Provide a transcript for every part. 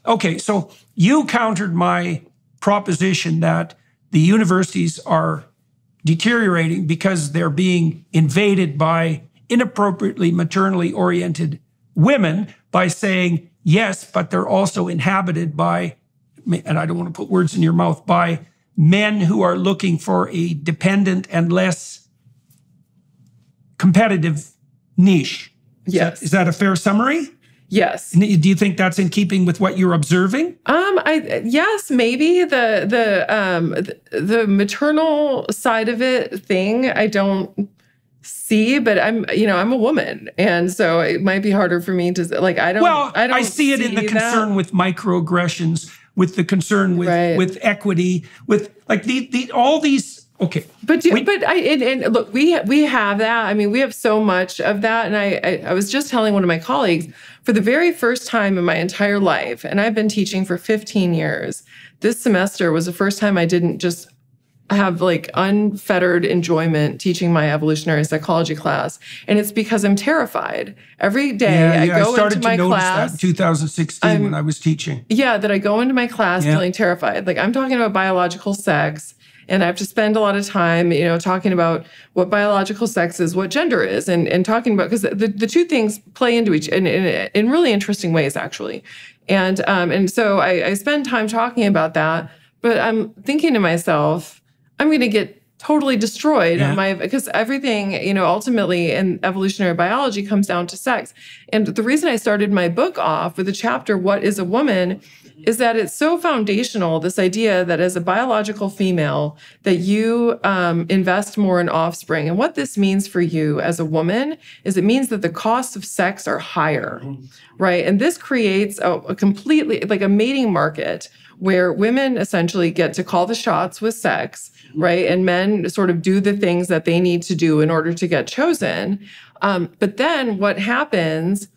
Okay, so you countered my proposition that the universities are deteriorating because they're being invaded by inappropriately maternally oriented women by saying, yes, but they're also inhabited by, and I don't want to put words in your mouth, by men who are looking for a dependent and less competitive niche. Yes. Is that a fair summary? Yes. Do you think that's in keeping with what you're observing? Yes, maybe the maternal side of it thing I don't see, but I'm a woman, and so it might be harder for me to like. I don't. I see it in the concern with microaggressions, with the concern with equity, with like all these. Okay, but look, we have that. I mean, we have so much of that, and I was just telling one of my colleagues, for the very first time in my entire life, and I've been teaching for 15 years. This semester was the first time I didn't just have like unfettered enjoyment teaching my evolutionary psychology class, and it's because I'm terrified. Every day I go into my class. That in 2016 when I was teaching. Yeah, that I go into my class feeling terrified. Like I'm talking about biological sex. And I have to spend a lot of time, talking about what biological sex is, what gender is, and talking about, because the two things play into each in really interesting ways, actually. And so I spend time talking about that, but I'm thinking to myself, I'm going to get totally destroyed because everything, ultimately in evolutionary biology comes down to sex. And the reason I started my book off with the chapter, What is a Woman? Is that it's so foundational, this idea that as a biological female, that you invest more in offspring. And what this means for you as a woman is it means that the costs of sex are higher, right? And this creates a completely, like a mating market where women essentially get to call the shots with sex, right? And men sort of do the things that they need to do in order to get chosen. But then what happens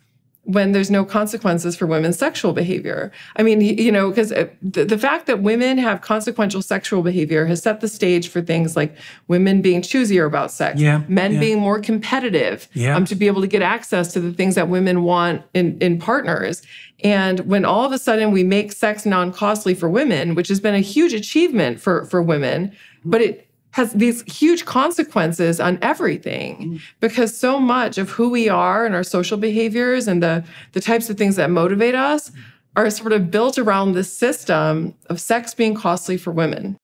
when there's no consequences for women's sexual behavior? I mean, because the fact that women have consequential sexual behavior has set the stage for things like women being choosier about sex, men being more competitive, to be able to get access to the things that women want in partners. And when all of a sudden we make sex non-costly for women, which has been a huge achievement for women, but it has these huge consequences on everything, because so much of who we are and our social behaviors and the types of things that motivate us are sort of built around this system of sex being costly for women.